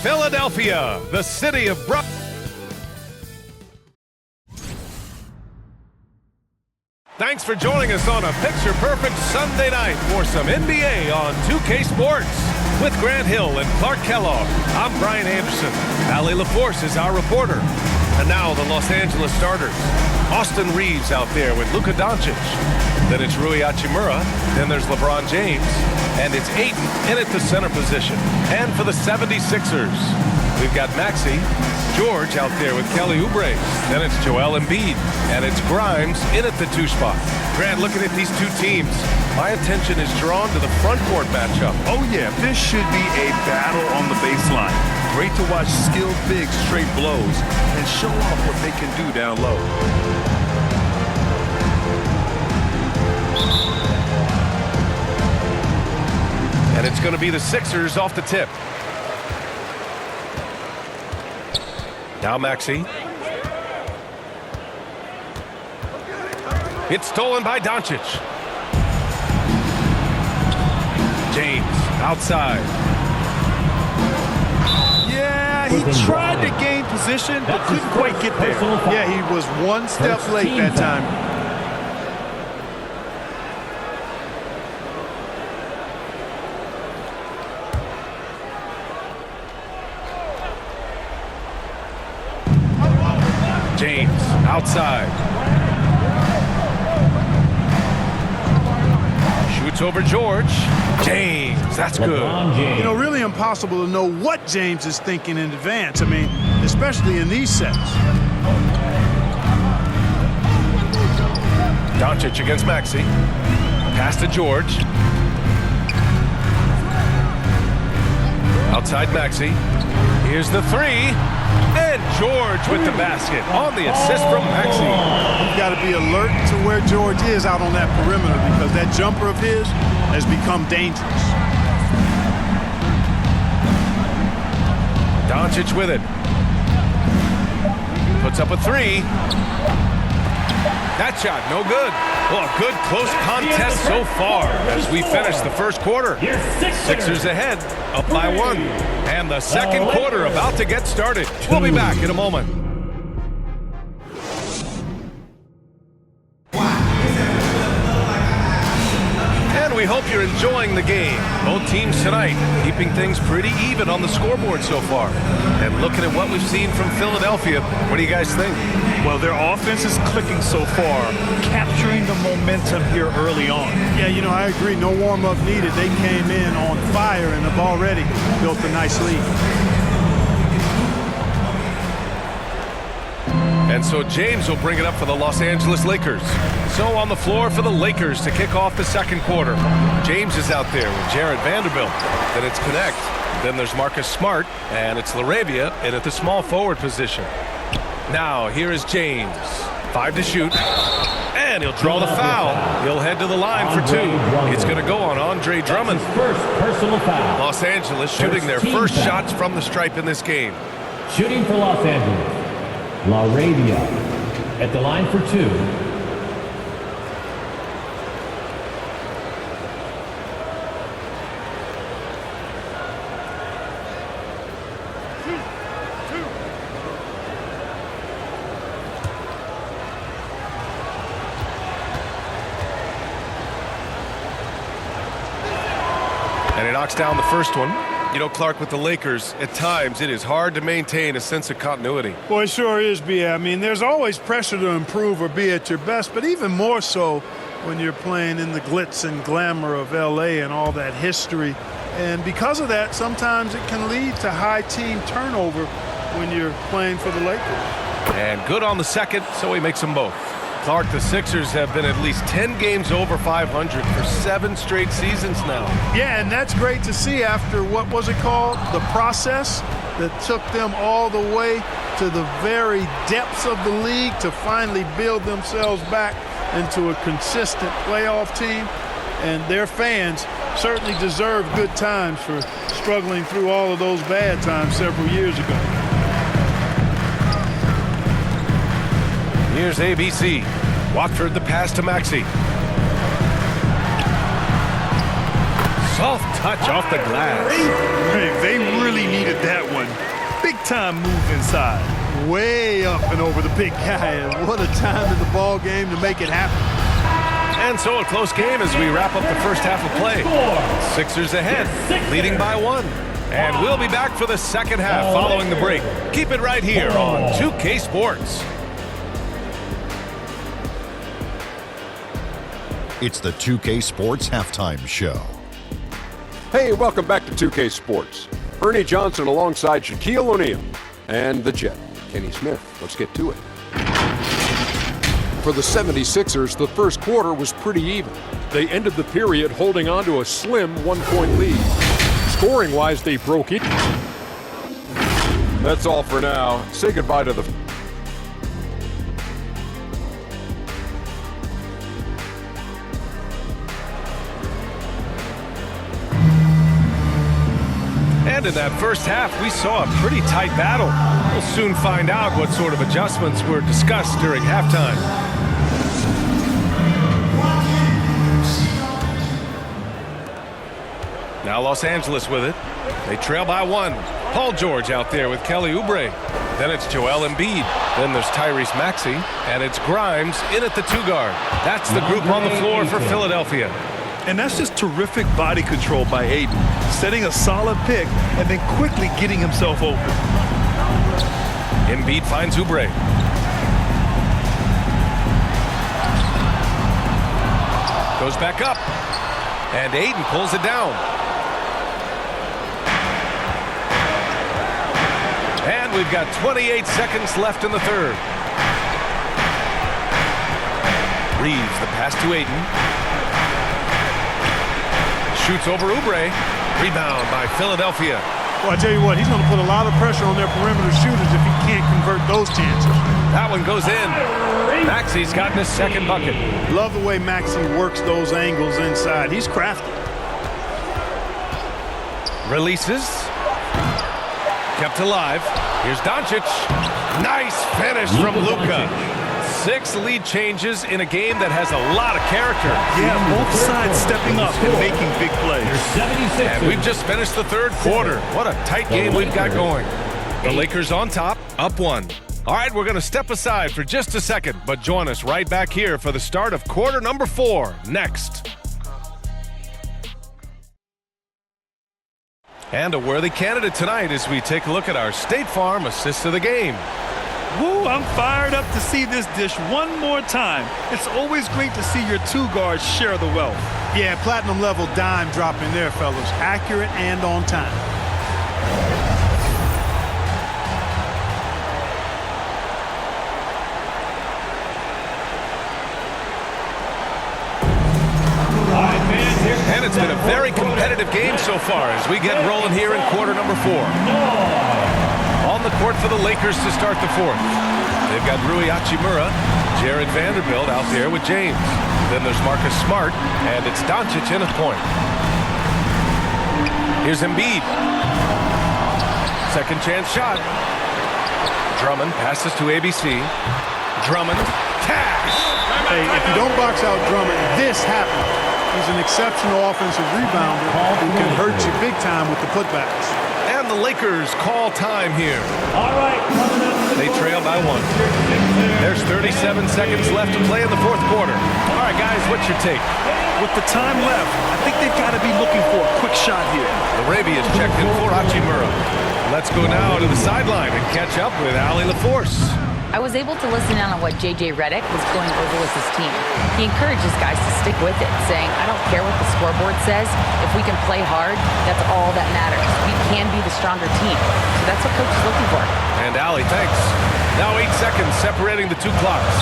Philadelphia, the city of Thanks for joining us on a picture-perfect Sunday night for some NBA on 2K Sports. With Grant Hill and Clark Kellogg, I'm Brian Anderson. Ali LaForce is our reporter. And now the Los Angeles starters. Austin Reeves out there with Luka Doncic. Then it's Rui Hachimura. Then there's LeBron James. And it's Ayton in at the center position. And for the 76ers, we've got Maxey, George out there with Kelly Oubre. Then it's Joel Embiid. And it's Grimes in at the 2 spot. Grant, looking at these two teams, my attention is drawn to the front court matchup. Oh yeah, this should be a battle on the baseline. Great to watch skilled bigs straight blows and show off what they can do down low. And it's going to be the Sixers off the tip. Now Maxey. It's stolen by Doncic. James outside. Yeah, he tried to gain position, but couldn't quite get there. Yeah, he was one step late that time. James outside. Shoots over George. James, that's good. You know, really impossible to know what James is thinking in advance. I mean, especially in these sets. Doncic against Maxey. Pass to George. Outside Maxey. Here's the 3. And George with the basket on the assist from Maxey. You've got to be alert to where George is out on that perimeter because that jumper of his has become dangerous. Doncic with it. Puts up a 3. That shot, no good. Well, a good close contest so far as we finish the first quarter. Sixers ahead, up by 1. And the second quarter about to get started. We'll be back in a moment. And we hope you're enjoying the game. Both teams tonight keeping things pretty even on the scoreboard so far. And looking at what we've seen from Philadelphia, what do you guys think? Well, their offense is clicking so far, capturing the momentum here early on. Yeah, you know, I agree. No warm-up needed. They came in on fire and have already built a nice lead. And so James will bring it up for the Los Angeles Lakers. So on the floor for the Lakers to kick off the second quarter. James is out there with Jared Vanderbilt. Then it's Connect. Then there's Marcus Smart. And it's LaRavia in at the small forward position. Now here is James. 5 to shoot. And he'll draw the foul. He'll head to the line for 2. It's going to go on Andre Drummond. First personal foul. Los Angeles shooting their first shots from the stripe in this game. Shooting for Los Angeles. LaRavia at the line for 2. And he knocks down the first one. You know, Clark, with the Lakers, at times it is hard to maintain a sense of continuity. Well, it sure is, B.A. I mean, there's always pressure to improve or be at your best, but even more so when you're playing in the glitz and glamour of L.A. and all that history. And because of that, sometimes it can lead to high team turnover when you're playing for the Lakers. And good on the second, so he makes them both. Clark, the Sixers have been at least 10 games over 500 for 7 straight seasons now. Yeah, and that's great to see after, what was it called? The process that took them all the way to the very depths of the league to finally build themselves back into a consistent playoff team. And their fans certainly deserve good times for struggling through all of those bad times several years ago. Here's ABC. Watford the pass to Maxey. Soft touch off the glass. Hey, they really needed that one. big-time move inside. Way up and over the big guy, and what a time in the ball game to make it happen. And so a close game as we wrap up the first half of play. Sixers ahead, leading by 1. And we'll be back for the second half following the break. Keep it right here on 2K Sports. It's the 2K Sports Halftime Show. Hey, welcome back to 2K Sports. Ernie Johnson alongside Shaquille O'Neal and the Jet, Kenny Smith. Let's get to it. For the 76ers, the first quarter was pretty even. They ended the period holding on to a slim 1-point lead. Scoring-wise, they broke it. That's all for now. Say goodbye to the... And in that first half, we saw a pretty tight battle. We'll soon find out what sort of adjustments were discussed during halftime. Now Los Angeles with it. They trail by 1. Paul George out there with Kelly Oubre. Then it's Joel Embiid. Then there's Tyrese Maxey. And it's Grimes in at the 2-guard. That's the group on the floor for Philadelphia. And that's just terrific body control by Aiden, setting a solid pick and then quickly getting himself open. Embiid finds Oubre. Goes back up. And Aiden pulls it down. And we've got 28 seconds left in the third. Reeves, the pass to Aiden. Shoots over Oubre. Rebound by Philadelphia. Well, I tell you what, he's going to put a lot of pressure on their perimeter shooters if he can't convert those chances. That one goes in. Maxey's gotten his second bucket. Love the way Maxey works those angles inside. He's crafty. Releases. Kept alive. Here's Doncic. Nice finish from Luka. 6 lead changes in a game that has a lot of character. Yeah, both sides stepping up and making big plays. And we've just finished the third quarter. What a tight game we've got going. The Lakers on top, up 1. All right, we're going to step aside for just a second, but join us right back here for the start of quarter number 4 next. And a worthy candidate tonight as we take a look at our State Farm assist of the game. Woo, I'm fired up to see this dish one more time. It's always great to see your 2 guards share the wealth. Yeah, platinum level dime dropping there, fellas. Accurate and on time. And it's been a very competitive game so far as we get rolling here in quarter number 4. On the court for the Lakers to start the 4th. They've got Rui Hachimura, Jared Vanderbilt out there with James. Then there's Marcus Smart, and it's Doncic in a point. Here's Embiid. Second chance shot. Drummond passes to ABC. Drummond, cash! Hey, if you don't box out Drummond, this happens. He's an exceptional offensive rebounder who can hurt you big time with the putbacks. And the Lakers call time here. All right, They trail by 1. There's 37 seconds left to play in the 4th quarter. All right, guys, what's your take? With the time left, I think they've got to be looking for a quick shot here. Larabia's checked in for Hachimura. Let's go now to the sideline and catch up with Allie LaForce. I was able to listen in on what J.J. Redick was going over with his team. He encourages guys to stick with it, saying, I don't care what the scoreboard says. If we can play hard, that's all that matters. We can be the stronger team. So that's what coach is looking for. And Allie, thanks. Now 8 seconds separating the 2 clocks.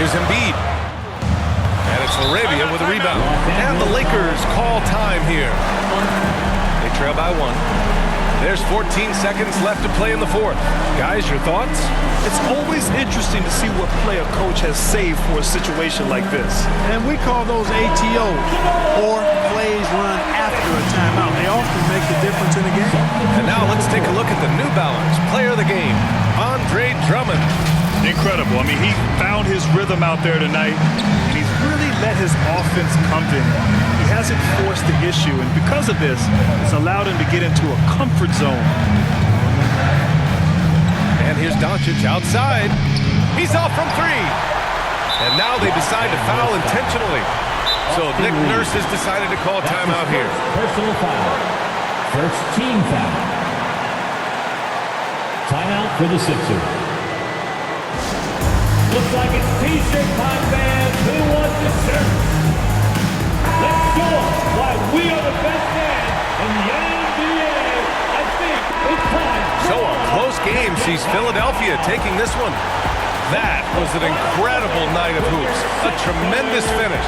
Here's Embiid. And it's Larabia with a rebound. And the Lakers call time here. They trail by 1. There's 14 seconds left to play in the 4th. Guys, your thoughts? It's always interesting to see what play a coach has saved for a situation like this. And we call those ATOs, or plays run after a timeout. They often make the difference in a game. And now let's take a look at the New Balance player of the game, Andre Drummond. Incredible. I mean, he found his rhythm out there tonight, and he's really let his offense come to him. He hasn't forced the issue, and because of this, it's allowed him to get into a comfort zone. here's Doncic outside. He's off from three. And now they decide to foul intentionally. So Nick Nurse has decided to call timeout here. Personal foul. First team foul. Timeout for the Sixers. Looks like it's t-shirt time, fans. Who wants the shirt? Let's show them why we are the best fans in the NBA. I think it's time. So a close game sees Philadelphia taking this one. That was an incredible night of hoops. A tremendous finish.